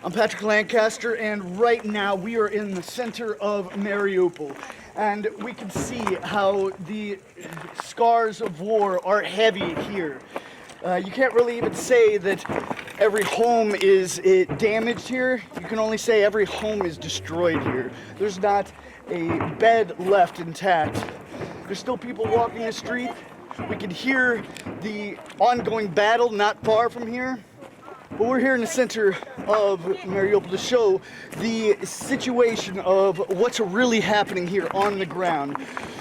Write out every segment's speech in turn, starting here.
I'm Patrick Lancaster, and right now we are in the center of Mariupol. And we can see how the scars of war are heavy here. You can't really even say that every home is damaged here. You can only say every home is destroyed here. There's not a bed left intact. There's still people walking the street. We can hear the ongoing battle not far from here. But we're here in the center of Mariupol to show the situation of what's really happening here on the ground.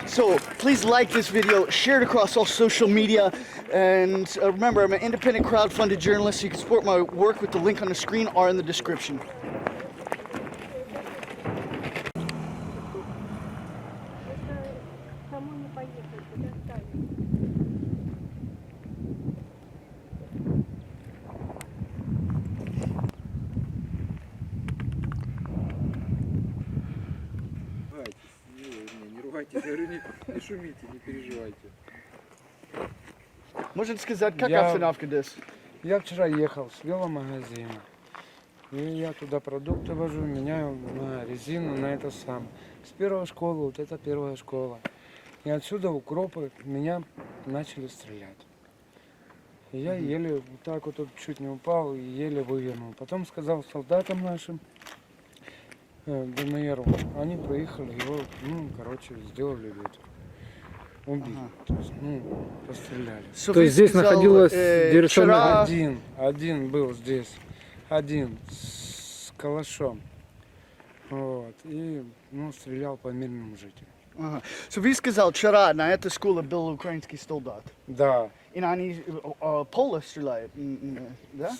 So please like this video, share it across all social media, and remember, I'm an independent crowdfunded journalist, so you can support my work with the link on the screen or in the description. Я говорю, не шумите, не переживайте. Можете сказать, как обстановка здесь? Я вчера ехал с веломагазина. И я туда продукты вожу, меняю на резину, на это сам. С первой школы, вот это первая школа. И отсюда укропы меня начали стрелять. И я еле вот так вот чуть не упал и еле вывернул. Потом сказал солдатам нашим, ДНРу, они приехали, его, сделали ветер. Убили, то есть, расстреляли. То есть здесь находилось вчера... Один был здесь, один с калашом. Вот, и, стрелял по мирным жителям. So вы сказал, вчера на этой школе был украинский солдат? Да. И они поло стреляют, да?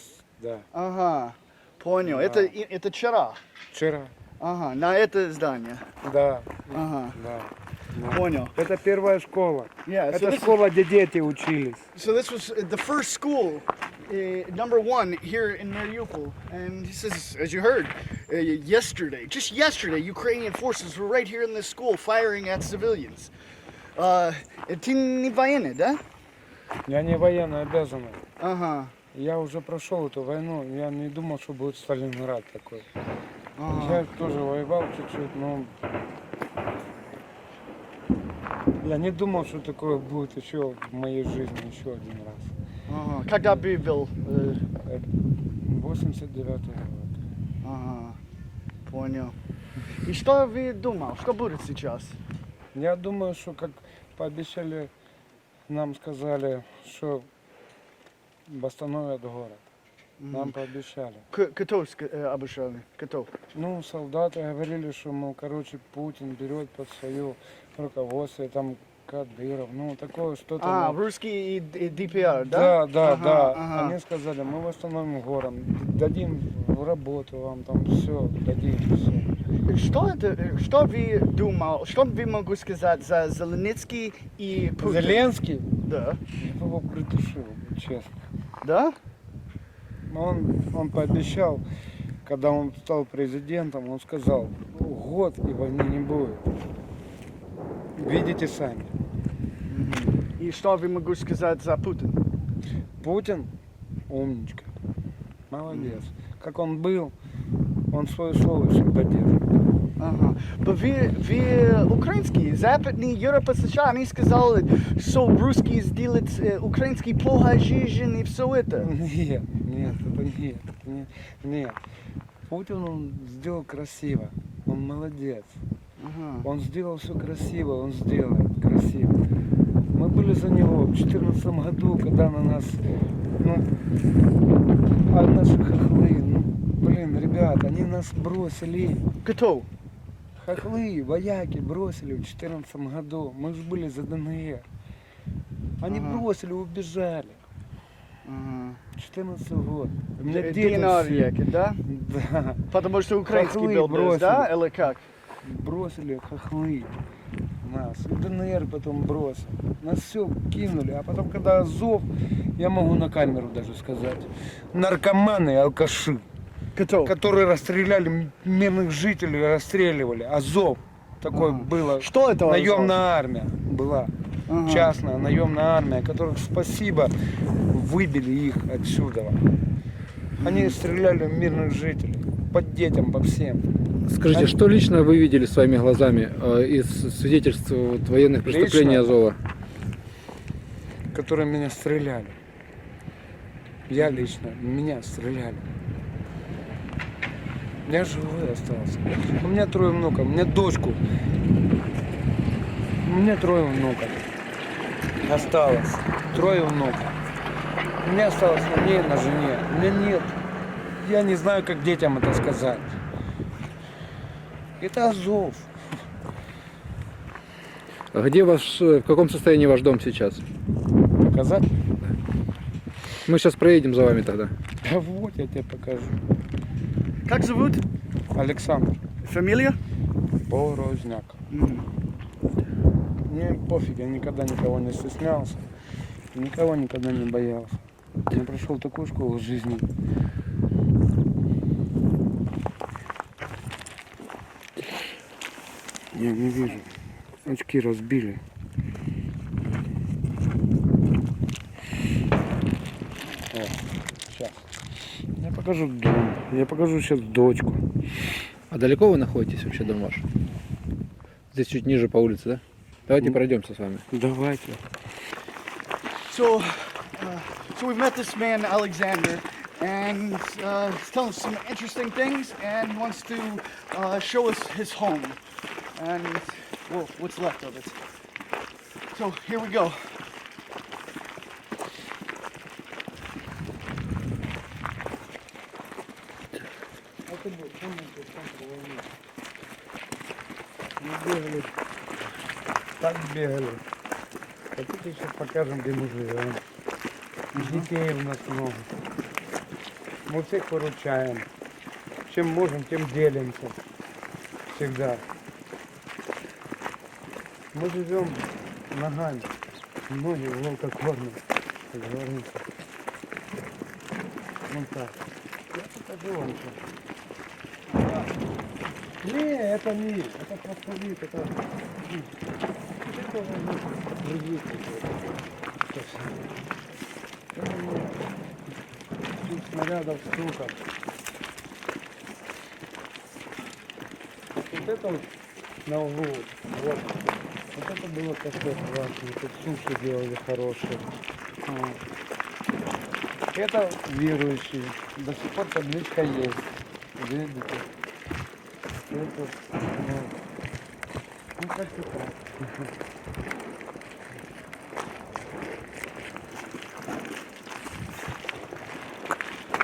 Да. Ага, понял. Да. Это вчера? Вчера. Ага, на это здание? Да. Ага. Да. Понял. Это первая школа. Yeah, это школа, где дети учились. So this was the first school, number one here in Mariupol. And he says, as you heard, just yesterday, Ukrainian forces were right here in this school firing at civilians. Ты не военный, да? Я не военно обязанный. Ага. Я уже прошел эту войну, я не думал, что будет Сталинград такой. Ага. Я тоже воевал чуть-чуть, но я не думал, что такое будет еще в моей жизни еще один раз. Ага. Когда был? 89-й год. Ага. Понял. И что вы думал? Что будет сейчас? Я думаю, что как пообещали, нам сказали, что восстановят город. Нам пообещали. Кто обещали? Кто? Солдаты говорили, что, Путин берет под свое руководство, там, Кадыров, такое что-то. Русские и ДПР, да? Да. Ага. Они сказали, мы восстановим город, дадим работу вам, там, все, дадим, все. Что вы думал, что вы могу сказать за Зеленский и Путин? Зеленский? Да. Я его придушил, честно. Да? Он пообещал, когда он стал президентом, он сказал, год и войны не будет. Видите сами. И что вы могу сказать за Путин? Путин умничка, молодец. Как он был, он свое слово всегда держит. Ага. Вы украинские, западные Европа, США, они сказали, что русские сделают украинский плохая жизнь и все это. Нет. Путин он сделал красиво, он молодец. Ага. Он сделал все красиво, он сделает красиво. Мы были за него в 2014 году, когда на нас, наши хохлы, ребят, они нас бросили. Кто? Хохлы, вояки бросили в 2014 году. Мы же были за ДНР. Они бросили, убежали. 14 год. У меня ДНР, да? Да. Потому что украинский хохлы был, бросили. Да? Или как? Бросили хохлы нас. И ДНР потом бросили. Нас все кинули. А потом, когда Азов, я могу на камеру даже сказать, наркоманы и алкаши. Кто? Которые расстреляли мирных жителей, расстреливали. Азов. Такое было. Что это? Наемная армия была. Частная наемная армия, которых спасибо выбили их отсюда. Они стреляли в мирных жителей. по детям, по всем. Скажите, что лично вы видели своими глазами из свидетельств вот, военных преступлений Лично? Азова? Которые меня стреляли. Я лично, меня стреляли. Я живой остался. У меня 3 внуков, у меня дочку. У меня 3 внуков. Осталось. 3 внуков. У меня осталось на мне и на жене. У меня нет. Я не знаю, как детям это сказать. Это Азов. А где в каком состоянии ваш дом сейчас? Показать? Мы сейчас проедем за вами тогда. Да вот я тебе покажу. Как зовут? Александр. Фамилия? Порозняк. Мне пофиг, я никогда никого не стеснялся, никого никогда не боялся. Я прошел такую школу жизни. Я не вижу. Очки разбили. О, сейчас. Я покажу дом. Я покажу сейчас дочку. А далеко вы находитесь вообще, дом ваш? Здесь чуть ниже по улице, да? Давайте пройдемся с вами. Давайте. So, so we've met this man, Alexander, and he's telling us some interesting things and wants to show us his home and, well, what's left of it. So, here we go. Мы бегали. Так бегали. Хотите, сейчас покажем, где мы живем. Детей у нас много. Мы всех выручаем. Чем можем, тем делимся. Всегда. Мы живем ногами. Ноги волка кормят, как говорится. Вот так. Я покажу вам сейчас. Не, это не, это просто вид, это вид. Это уже другие какие-то. Тут снарядов столько. Вот это вот на углу, вот это было кафе классное, тут суши делали хорошие. Вот. Это верующие, до сих пор табличка есть, видите? Это, вот. Ну как-то так.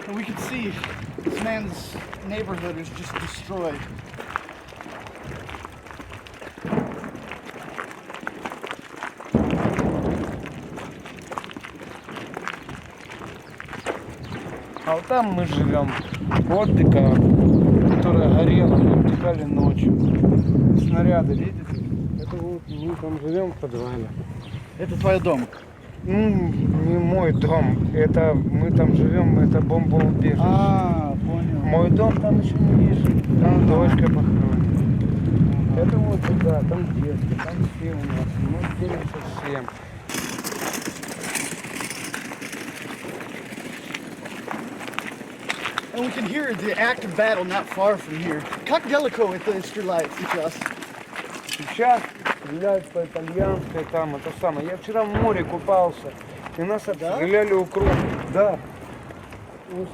And we can see this man's neighborhood is just destroyed. А вот там мы живем, отдыха, которая горела, мы отдыхали ночью. Снаряды, видите? Это вот мы там живем в подвале. Это твой дом? Ну, не мой дом, это мы там живем, это бомбоубежище. Понял. Мой дом там еще ниже, там дочка похоронена. Это вот туда, там детки, там все у нас, мы делимся всем. And we can hear the active battle not far from here. Как далеко это стреляет сейчас? Сейчас стреляют по итальянской, там это самое. Я вчера в море купался, и нас обстреляли укропы. Да.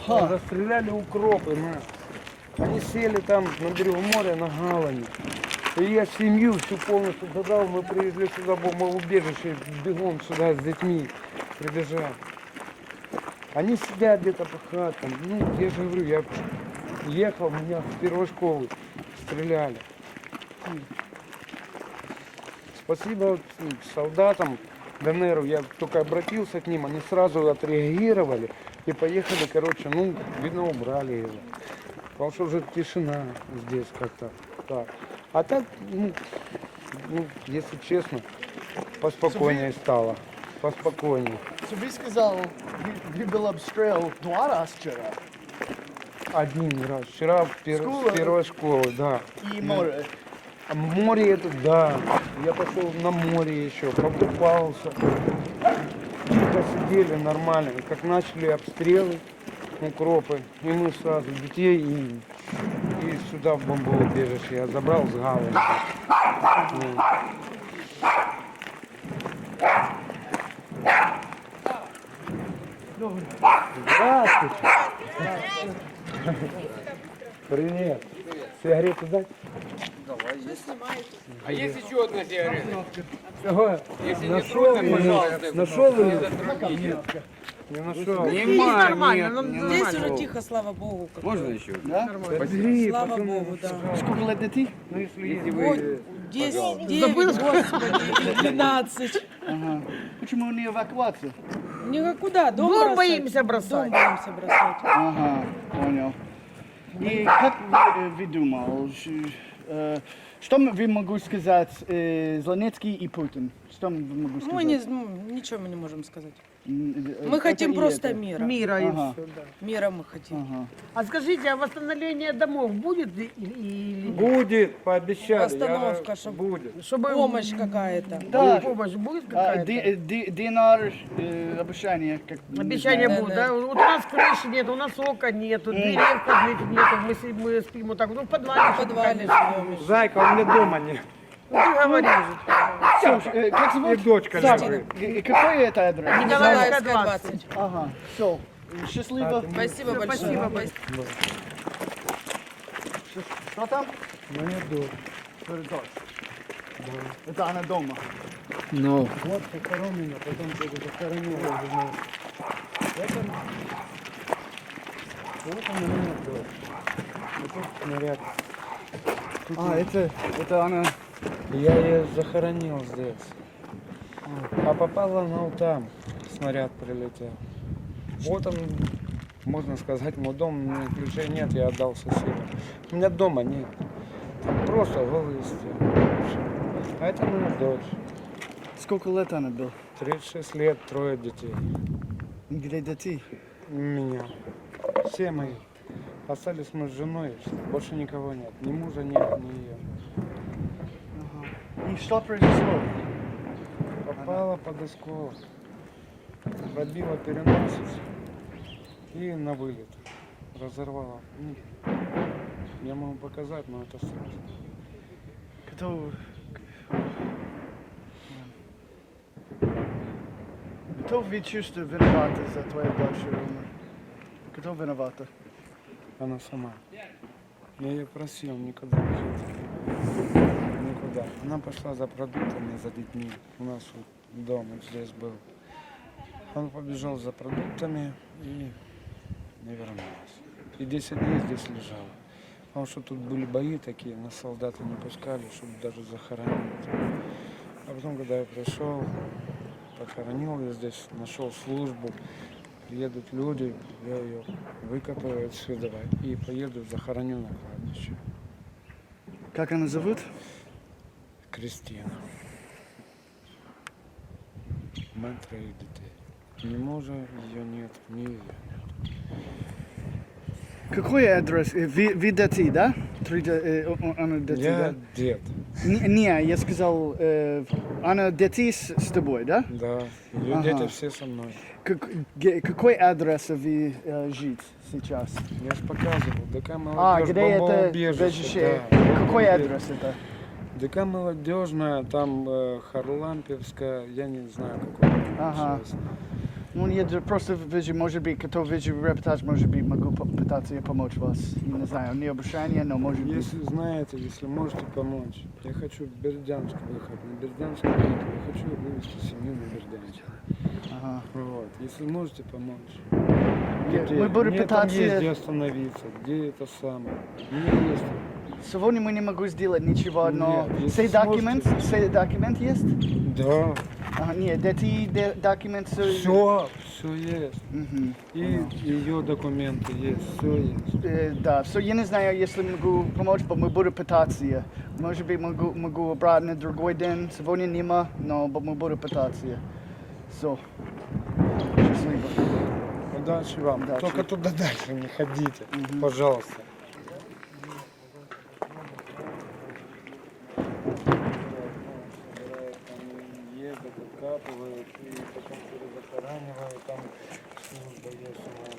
Застреляли укропы нас. Они сели там на берегу моря на Галане. И я семью всю полностью забрал, мы привезли сюда бомбоубежище, бегом сюда с детьми прибежал. Они сидят где-то по хатам. Ну, я же говорю, я ехал, меня с первой школы стреляли. Спасибо вот солдатам ДНР, я только обратился к ним, они сразу отреагировали и поехали, короче, ну, видно, убрали его. Потому что уже тишина здесь как-то так. А так, ну, если честно, поспокойнее стало. Поспокойнее. Собі сказав, был обстрел 2 раза вчера. Один раз. Вчера Школа? с первой школы, да. И море. А море это, да. Я пошел на море еще, покупался. Тихо сидели нормально. И как начали обстрелы, укропы, и мы сразу детей и сюда в бомбоубежище, я забрал с Галочки. Ну. Здравствуйте. Привет. Сигарету дать? А есть еще одна сигарета? Ага. Если не Нашел трудно, ее. пожалуйста. Нашел ее? Это другие. Не нашел. Нормально, здесь уже тихо, слава богу. как Можно бы. еще? Да? Подбери, Слава потом богу, да. Сколько лет детей? Ну, если Если есть. вы... 10, 9, господи, 12. Ага. Почему не эвакуация? Никуда, дом Дом бросать. боимся бросать. Дом боимся бросать. Ага, понял. И как вы думали, что вы могу сказать Зеленский и Путин? Что вы могу сказать? Мы не, ничего мы не можем сказать. Мы Это хотим и просто это. мира. Мира и Ага. все, да. Мира мы хотим. Ага. А скажите, а восстановление домов будет или Будет, пообещали. Остановка, я... чтоб- Будет. чтобы Помощь какая-то. Да. помощь будет А, какая-то? Динар, обещание. Как, не Обещания знаю. будут, да? Вот у нас крыши нет, у нас окон нету, дверей в кабинете нету, мы спим вот так, ну в подвале. В подвале конечно. живем еще. Зайка, у меня дома нет. Ну ты говоришь. Всё, как И зовут? дочка Саша, лежит. какой это адрес? Николаевская Николаевская 20. Ага, все. Счастливо. Спасибо Всё, большое. спасибо. Что там? Моя дочь. Это она дома. Ну, Вот похоронена, потом кто-то захоронил. я не знаю. Это... Вот она моя дочь. Вот тут снаряд. Это она. Я ее захоронил здесь. А попала она вот там. Снаряд прилетел. Вот он, можно сказать, мой дом, у меня ключей нет, я отдал соседу. У меня дома нет. Там просто голые стены. А это моя дочь. Сколько лет она была? 36 лет, 3 детей. Где дети? У меня. Все мои. Остались мы с женой, больше никого нет. Ни мужа нет, ни ее. И что произошло? Попала под осколок. Пробила переносицу. И на вылет. Разорвала. Я могу показать, но это страшно. Кто... Кто вы чувствуете виновата за твою дочь? Кто виновата? Она сама. Я ее просил никуда не ходить. Никуда. Она пошла за продуктами, за детьми. У нас вот дом вот здесь был. Он побежал за продуктами и не вернулась. И 10 дней здесь лежала. Потому что тут были бои такие, нас солдаты не пускали, чтобы даже захоронить. А потом, когда я пришел, похоронил я здесь, нашел службу, приедут люди, я ее выкопаю отсюда и поеду захороню на кладбище. Как она зовут? Кристина. Мать 3 детей. Ни мужа ее нет, ни ее нет. Какой адрес? Вы дети, да? Она дети, Я да? дед. Не, я сказал, она дети с тобой, да? Да. Ее Ага. дети все со мной. Какой адрес вы жить сейчас? Я же показывал. ДК А, молодежь, где это бомбоубежище. убежище? Да, Какой бомбоубежище. адрес это? ДК молодежная, там Харлампевская, я не знаю какой. Ага. сейчас. Ну, я просто вижу, может быть, кто вижу репортаж, может быть, могу пытаться помочь вас. Я не знаю, не обещание, но может быть. Если знаете, если можете помочь. Я хочу в Бердянск выехать. На Бердянск нет, я хочу вывести семью на Бердянск. Ага. Вот. Если можете помочь. Мы будем Где там есть пытаться. где остановиться, где это самое. У меня есть. Сегодня мы не могу сделать ничего, но Нет, если все документ есть? Да. Ага, нет, эти документ Все есть. Мгм. И ее документы есть, все есть. Да, все, я не знаю, если могу помочь, но мы будем пытаться. Может быть, могу обратно другой день. Сегодня нема, но мы будем пытаться. Все. Счастливо. Удачи вам. Удачи. Только туда дальше не ходите, пожалуйста. Ездят, откапывают и потом перезахоранивают. Там служба есть у нас.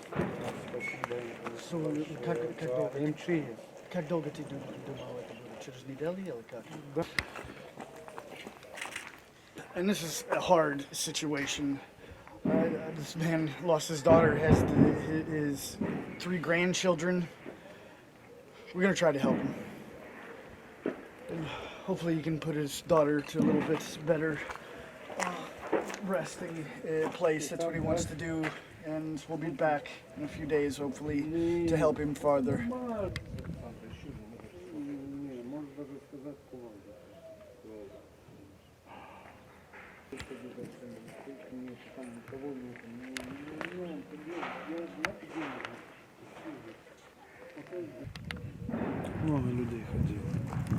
Спасибо. Как долго? МЧ есть. Как долго ты думал это будет? Через неделю или как? Да. And this is a hard situation. This man lost his daughter, has his 3 grandchildren. We're gonna try to help him. And hopefully he can put his daughter to a little bit better resting place. That's what he wants to do. And we'll be back in a few days, hopefully, to help him farther. Много людей ходило.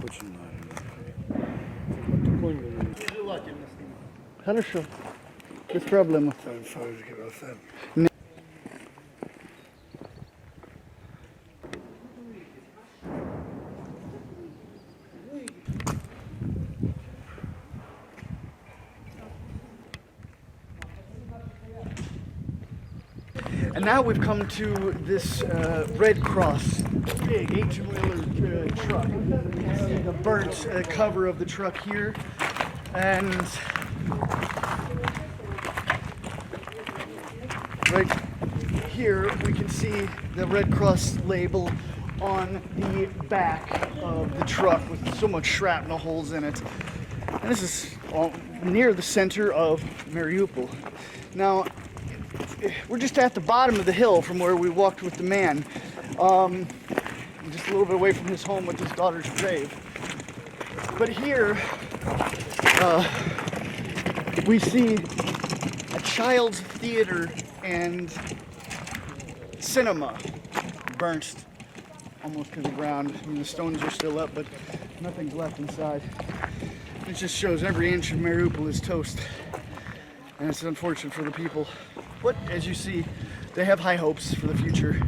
Очень много людей ходило. Потихоньку. Хорошо. Без проблем. And now we've come to this Red Cross, big 18-wheeler truck. You can see the burnt cover of the truck here. And right here we can see the Red Cross label on the back of the truck with so much shrapnel holes in it. And this is all near the center of Mariupol. Now, we're just at the bottom of the hill from where we walked with the man. Just a little bit away from his home with his daughter's grave. But here, we see a child's theater and cinema burnt almost to the ground. I mean, the stones are still up, but nothing's left inside. It just shows every inch of Mariupol is toast. And it's unfortunate for the people. But as you see, they have high hopes for the future.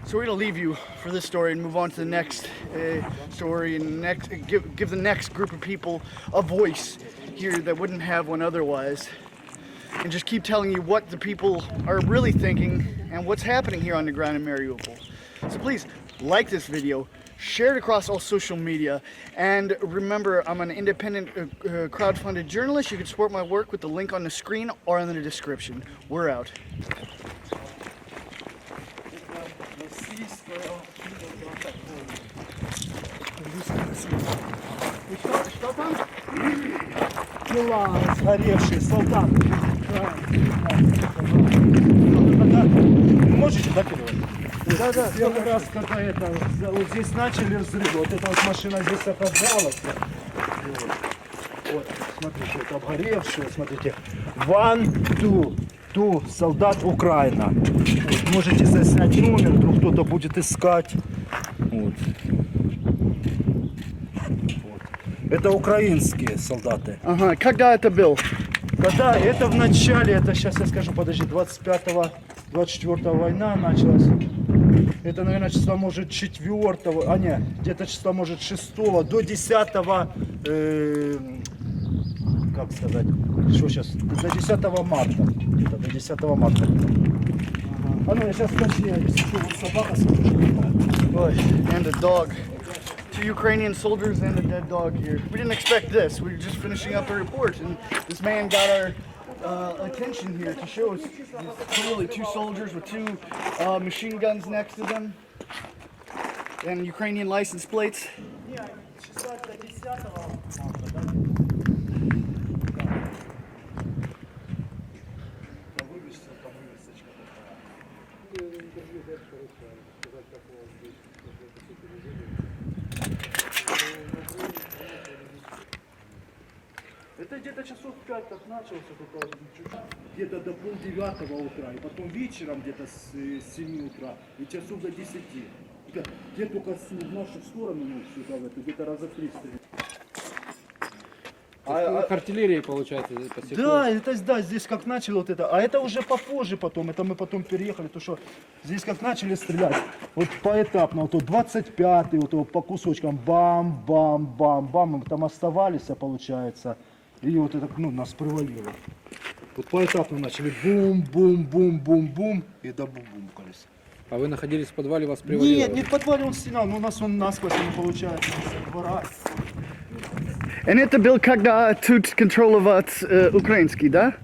So we're gonna leave you for this story and move on to the next story and give the next group of people a voice here that wouldn't have one otherwise. And just keep telling you what the people are really thinking and what's happening here on the ground in Mariupol. So please like this video, share it across all social media, and remember, I'm an independent crowdfunded journalist. You can support my work with the link on the screen or in the description. We're out. Что там? Тела сгоревшие, солдат. Можете, да, переводить? Да. Первый раз, когда это, вот здесь начали взрыв, вот эта вот машина здесь оказалась. Вот, смотрите, это обгоревшее, смотрите. One, two, солдат Украина. Вот, можете заснять номер, вдруг кто-то будет искать. Вот. Это украинские солдаты. Ага, когда это был? Когда это в начале, это сейчас я скажу, подожди, 25-24 война началась. Это, наверное, числа может 4-го, а не, где-то числа может 6-го до 10-го, как сказать, что сейчас, до 10 марта, где-то до 10 марта. А ну, я сейчас точнее, если что, вот собака смотрит. Boy, and a dog. 2 Ukrainian soldiers and a dead dog here. We didn't expect this. We were just finishing up a report, and this man got our attention here to show us clearly 2 soldiers with 2 machine guns next to them and Ukrainian license plates. Это где-то часов 5 так начался, только где-то до 8:30 утра, и потом вечером где-то с 7 утра, и часов до 10. Где только в нашу сторону, ну, сюда, в эту, где-то раза 300. Артиллерии, получается, посекло. Да, это да, здесь как начали вот это, а это уже попозже потом, это мы потом переехали, то что здесь как начали стрелять, вот поэтапно, вот 25-й, вот по кусочкам, бам, мы там оставались, получается, и вот это, ну, нас привалило. Вот поэтапно начали бум, и до бум-бумкались. А вы находились в подвале, вас привалило? Нет, не в подвале он стенял, но у нас он насквозь не получается со двора. And это был когда тут контролировать украинский, да?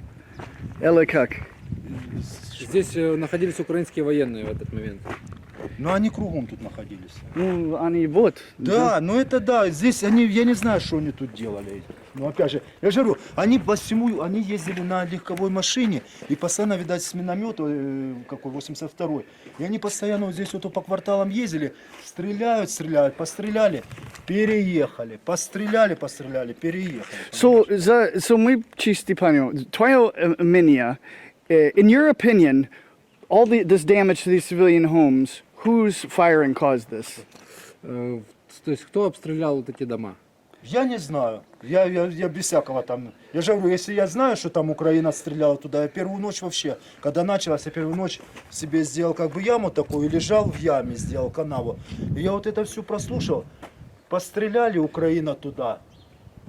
Или как? Здесь находились украинские военные в этот момент. Но они кругом тут находились. Ну, они вот. Да, ну это да, здесь они, я не знаю, что они тут делали. Но опять же, я же говорю, они по всему, они ездили на легковой машине и постоянно, видать, с миномета, какой, 82-й. И они постоянно вот здесь вот по кварталам ездили, стреляют, постреляли, переехали, постреляли, переехали. So мы чисто понял. Твое мнение, in your opinion, all this damage to these civilian homes, whose firing caused this? То есть кто обстрелял вот эти дома? Я не знаю. Я без всякого там. Я же говорю, если я знаю, что там Украина стреляла туда, я первую ночь вообще, когда началась, я первую ночь себе сделал как бы яму такую, и лежал в яме, сделал канаву. И я вот это все прослушал. Постреляли Украина туда,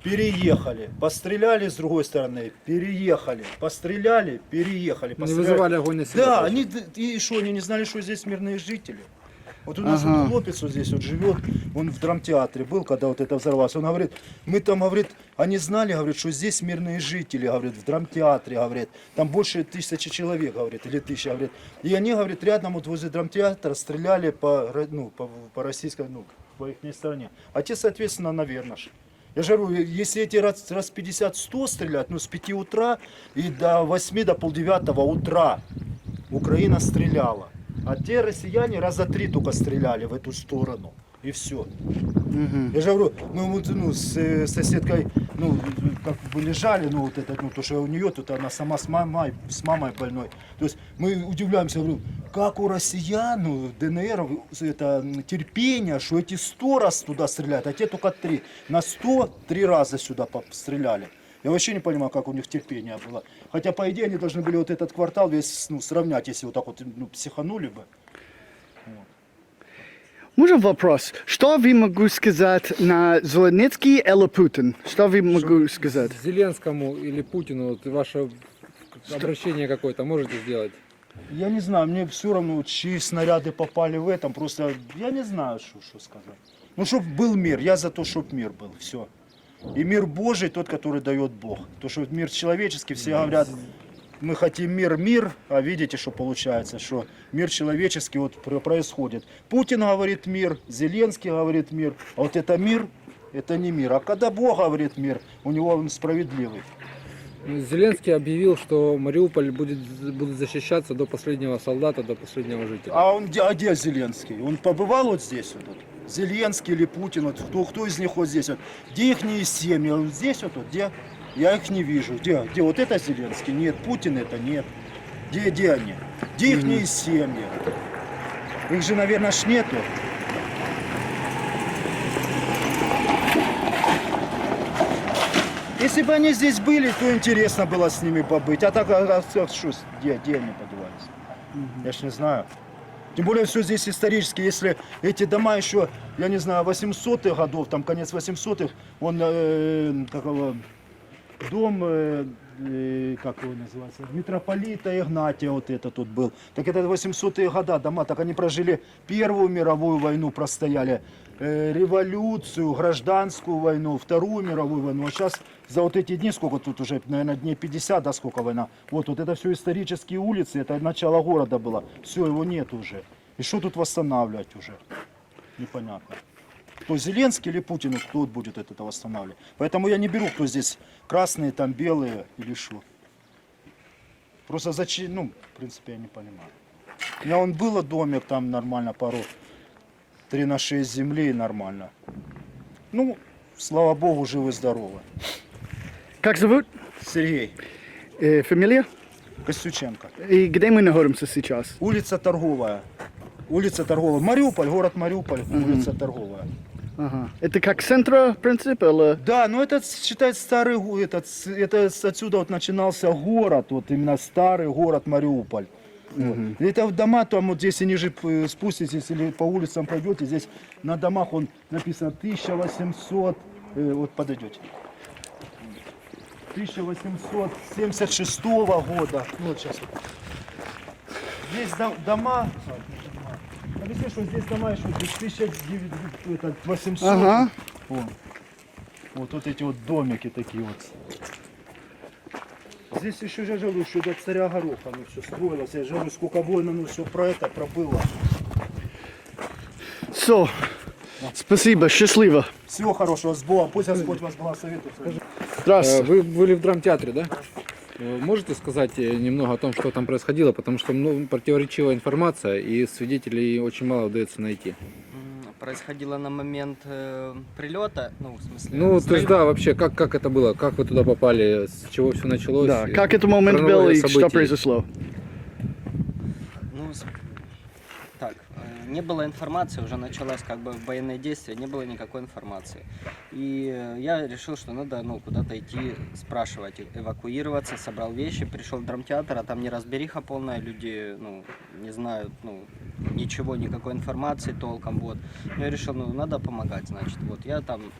переехали. Постреляли с другой стороны, переехали. Постреляли, переехали. Не вызывали огонь на себя? Да, точно? они, и что, они не знали, что здесь мирные жители? Вот у нас вот хлопец вот здесь вот живет, он в драмтеатре был, когда вот это взорвалось. Он говорит, мы там, говорит, они знали, говорит, что здесь мирные жители, говорит, в драмтеатре, говорит, там больше 1000 человек, говорит, или 1000, говорит. И они, говорит, рядом вот возле драмтеатра стреляли по российской, по их стороне. А те, соответственно, наверное же. Я же говорю, если эти раз 50-100 стрелять, с 5 утра и до 8 до полдевятого утра Украина стреляла. А те россияне раза 3 только стреляли в эту сторону. И все. Я же говорю, мы с соседкой, как бы лежали, то, что у нее тут она сама с мамой больной. То есть мы удивляемся, говорю, как у россиян, ДНР, это терпение, что эти 100 раз туда стреляют, а те только 3. На 100 3 раза сюда стреляли. Я вообще не понимаю, как у них терпение было. Хотя, по идее, они должны были вот этот квартал весь сравнять, если вот так вот психанули бы. Можно вопрос? Что вы могу сказать на Зеленский или Путин? Что вы могу сказать? Зеленскому или Путину вот ваше обращение какое-то можете сделать? Я не знаю, мне все равно, чьи снаряды попали в этом, просто я не знаю, что сказать. Чтобы был мир, я за то, чтобы мир был, все. И мир Божий тот, который дает Бог. То, что мир человеческий, все говорят, мы хотим мир, а видите, что получается, что мир человеческий вот происходит. Путин говорит мир, Зеленский говорит мир, а вот это мир, это не мир. А когда Бог говорит мир, у него он справедливый. Зеленский объявил, что Мариуполь будет защищаться до последнего солдата, до последнего жителя. А где Зеленский? Он побывал вот здесь вот? Зеленский или Путин, вот, кто из них вот здесь вот? Где их семьи? Вот здесь вот, где? Я их не вижу. Где? Вот это Зеленский? Нет. Путин это нет. Где они? Где их семьи? Их же, наверное, ж нету. Если бы они здесь были, то интересно было с ними побыть. А так, что, где они подевались? Я ж не знаю. Тем более все здесь исторически. Если эти дома еще, я не знаю, 800-х годов, там конец 800-х, он, дом, как его называется, митрополита Игнатия, вот это тут был. Так это 800-е года дома, так они прожили Первую мировую войну, простояли, революцию, гражданскую войну, Вторую мировую войну. А сейчас за вот эти дни, сколько тут уже, наверное, дней 50, да, сколько война. Вот это все исторические улицы, это начало города было. Все, его нет уже. И что тут восстанавливать уже? Непонятно. Кто Зеленский или Путин, кто будет это восстанавливать. Поэтому я не беру, кто здесь красные, там белые или что. Просто зачем, в принципе, я не понимаю. У меня было домик, там нормально, пару 3/6 земли, нормально. Слава Богу, живы-здоровы. Как зовут? Сергей Фамилия? Костюченко. И где мы находимся сейчас? Улица Торговая. Улица Торговая. Мариуполь, город Мариуполь, улица Торговая. Ага. Это как центр, в принципе, или? Да, но это считается старый город. Это отсюда вот начинался город, вот именно старый город Мариуполь. Вот. Это дома, там вот здесь ниже спуститесь или по улицам пойдете, здесь на домах он написано 1800, вот подойдете. 1876 года. Вот сейчас. Здесь дома. Объясни, что здесь дома еще 1800. Ага. Вот эти вот домики такие вот. Здесь еще я жалую, что до царя Гороха оно все строилось. Я жалую, сколько войн оно все про это пробыло. So, спасибо, счастливо. Всего хорошего, с Богом. Пусть Господь вас благословит. Здравствуйте. Вы были в драмтеатре, да? Можете сказать немного о том, что там происходило? Потому что противоречивая информация, и свидетелей очень мало удается найти. Происходило на момент прилета, ну, в смысле... Ну, то есть, взрыва. да, вообще, как это было? Как вы туда попали? С чего все началось? Да, как этот момент был Хронология и что событий. произошло? Ну, так, не было информации, уже началось как бы военное действие, не было никакой информации. И я решил, что надо, ну, куда-то идти, спрашивать, эвакуироваться, собрал вещи, пришел в драмтеатр, а там неразбериха полная, люди, ну, не знают, ну, ничего, никакой информации толком, вот. Я решил, ну, надо помогать, значит, вот, я там...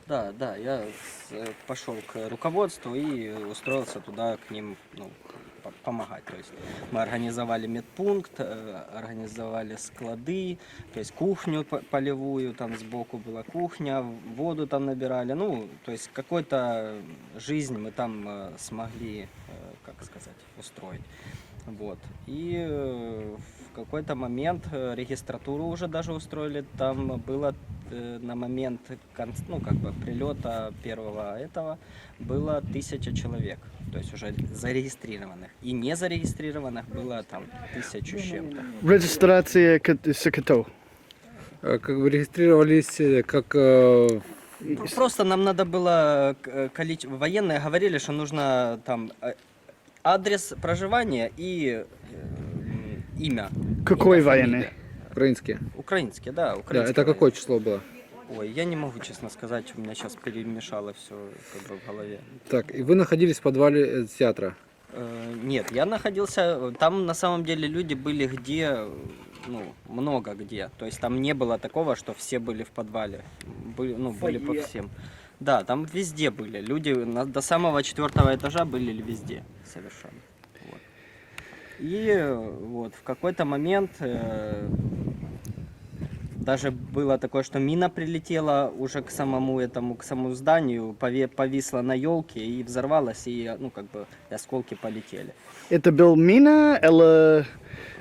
Да, я пошел к руководству и устроился туда к ним, ну, помогать. То есть мы организовали медпункт, организовали склады, то есть кухню полевую, там сбоку была кухня, воду там набирали. Ну, то есть какую-то жизнь мы там смогли, как сказать, устроить. Вот. И в какой-то момент регистратуру уже даже устроили. Там было на момент ну, как бы прилета первого этого было 1000 человек. То есть уже зарегистрированных. И не зарегистрированных было там 1000 с чем-то. Регистрация секретаря. Как вы регистрировались, как... Просто нам надо было количество... Военные говорили, что нужно там адрес проживания и имя. Какой Имя, военный? фамилия. Украинские? Украинские, да, Да, украинские. это какое число было? Ой, я не могу честно сказать, у меня сейчас перемешало все как бы в голове. Так, и вы находились в подвале театра? Нет, я находился, там на самом деле люди были где, ну, много где. То есть там не было такого, что все были в подвале. Были по всем. Да, там везде были. Люди до самого 4-го этажа были везде совершенно. Вот. И вот в какой-то момент даже было такое, что мина прилетела уже к самому зданию, повисла на елке и взорвалась, и, ну, как бы, осколки полетели. Это был мина или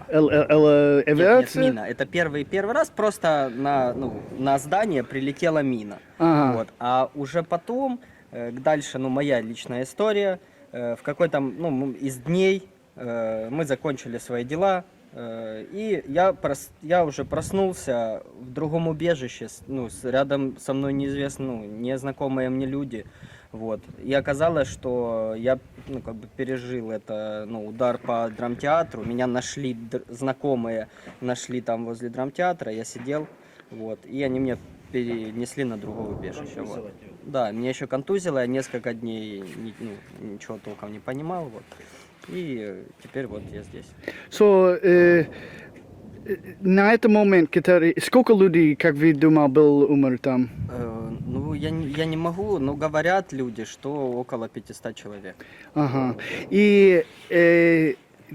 Нет, авиация? мина. Это первый раз просто на здание прилетела мина. Ага. Вот. А уже потом, дальше, моя личная история, в какой-то, из дней мы закончили свои дела, и я уже проснулся в другом убежище, рядом со мной незнакомые мне люди. Вот. И оказалось, что я пережил это, удар по драмтеатру. Меня нашли, знакомые нашли там возле драмтеатра, я сидел, вот, и они меня перенесли на другое убежище. Вот. Да, меня еще контузило, я несколько дней ничего толком не понимал. Вот. И теперь вот я здесь. So, на этот момент, сколько людей, как вы думали, был умер там? Я не могу, но говорят люди, что около 500 человек. Ага. И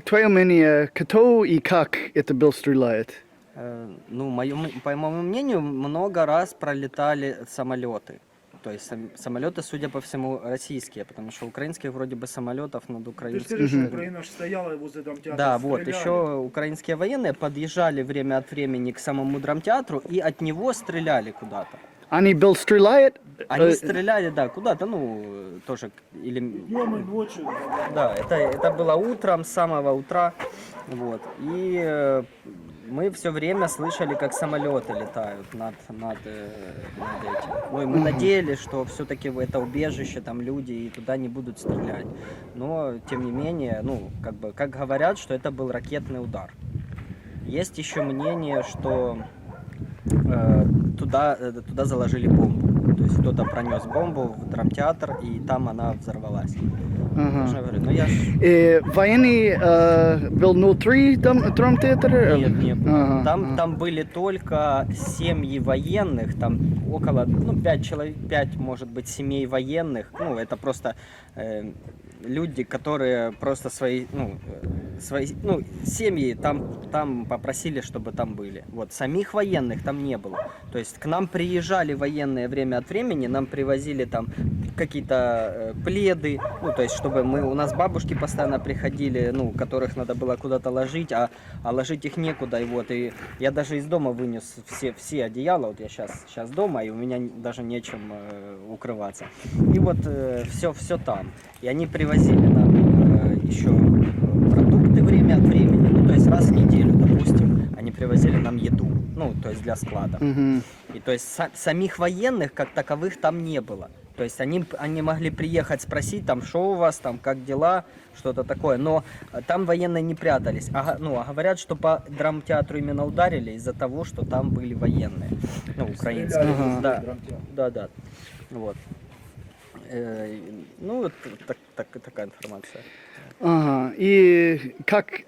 твое мнение, кто и как это был стреляет? По моему мнению, много раз пролетали самолеты. То есть самолеты, судя по всему, российские, потому что украинских вроде бы самолетов над Ты украинскими. скажи, что Украина же стояла возле драмтеатра. Да, вот, стреляли. еще украинские военные подъезжали время от времени к самому драмтеатру и от него стреляли куда-то. Они был стреляет? Они стреляли, да, куда-то, тоже, или... Днем и ночью. Да, это было утром, с самого утра, вот, и мы все время слышали, как самолеты летают над этим. Ну, и мы надеялись, что все-таки в это убежище там люди и туда не будут стрелять. Но, тем не менее, как говорят, что это был ракетный удар. Есть еще мнение, что туда заложили бомбу. То есть кто-то пронес бомбу в драмтеатр, и там она взорвалась. Ага. Я говорю, Военный был внутри драмтеатра? Нет, не было. Ага, Там были только семьи военных, там около 5 человек, 5, может быть, семей военных. Это просто люди, которые просто свои семьи там попросили, чтобы там были. Вот, самих военных там не было. То есть к нам приезжали военные время от времени, нам привозили там какие-то пледы, ну, то есть чтобы у нас бабушки постоянно приходили, ну, которых надо было куда-то ложить, а ложить их некуда, и вот, и я даже из дома вынес все одеяла, вот я сейчас дома, и у меня даже нечем укрываться. И вот все там. И они привозили нам еще продукты время от времени, ну, то есть раз в неделю, допустим, они привозили нам еду, ну, то есть для склада. И то есть самих военных как таковых там не было. То есть они могли приехать, спросить, там, что у вас, там, как дела, что-то такое. Но там военные не прятались. А говорят, что по драмтеатру именно ударили из-за того, что там были военные. Ну, украинские. Да. Вот. Ну, вот такая информация. Ага. И как...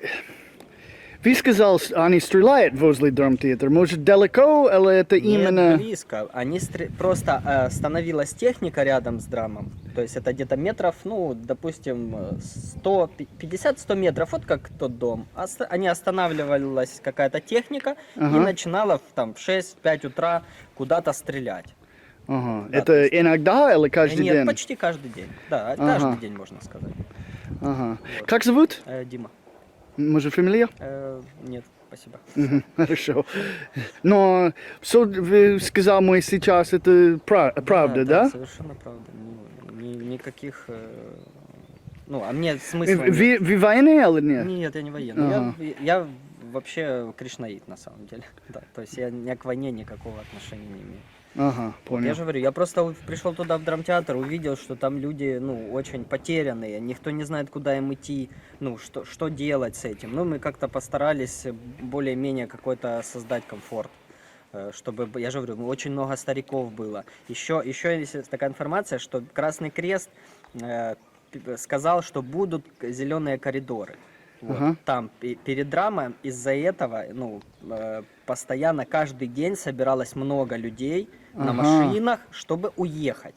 Вы сказали, они стреляют возле драмтеатра. Может, далеко, или это именно... Нет, близко. Просто становилась техника рядом с драмом. То есть это где-то метров, ну, допустим, 50-100 метров, вот как тот дом. Они останавливалась какая-то техника и начинала там, в 6-5 утра куда-то стрелять. Ага. Да, Это иногда или каждый Нет, день? почти каждый день. Да, каждый день, можно сказать. Ага. Вот. Как зовут? Дима. Может, фамилия? Нет, спасибо. Хорошо. Но что вы сказали мне сейчас, это правда, да? Совершенно правда. Никаких... Ну, а мне смысла нет. Вы военный или нет? Нет, я не военный. Ага. Я вообще кришнаит на самом деле. Да, то есть я ни к войне никакого отношения не имею. Ага, понял. Я же говорю, я просто пришел туда в драмтеатр, увидел, что там люди, ну, очень потерянные, никто не знает, куда им идти, ну, что делать с этим. Ну, мы как-то постарались более-менее какой-то создать комфорт, чтобы, я же говорю, очень много стариков было. Еще есть такая информация, что Красный Крест сказал, что будут зеленые коридоры. Вот. Там перед драмой из-за этого, ну, постоянно каждый день собиралось много людей на машинах, чтобы уехать.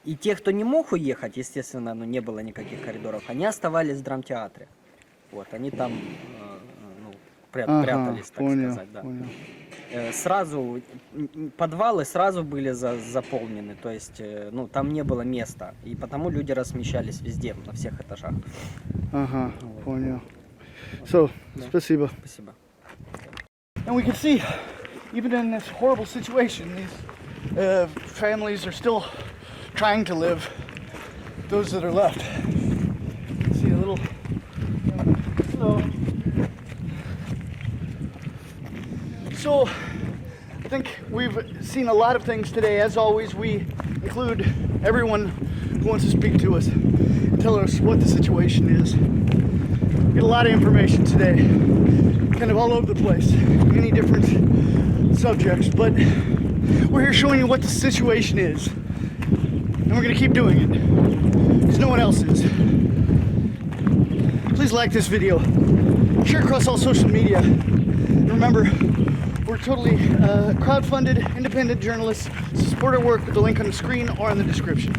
И те, кто не мог уехать, естественно, ну, не было никаких коридоров, они оставались в драмтеатре. Вот, они там прятались, так сказать. Да. Сразу подвалы сразу были заполнены, то есть, ну, там не было места, и потому люди размещались везде, на всех этажах. Ага, понял. Спасибо. Спасибо. And we can see, even in this horrible situation, these families are still trying to live. Those that are left. See a little. So, I think we've seen a lot of things today. As always, we include everyone who wants to speak to us and tell us what the situation is. Get a lot of information today, kind of all over the place, many different subjects, but we're here showing you what the situation is, and we're going to keep doing it, because no one else is. Please like this video, share across all social media, and remember, we're totally crowd-funded, independent journalists. Support our work with the link on the screen or in the description.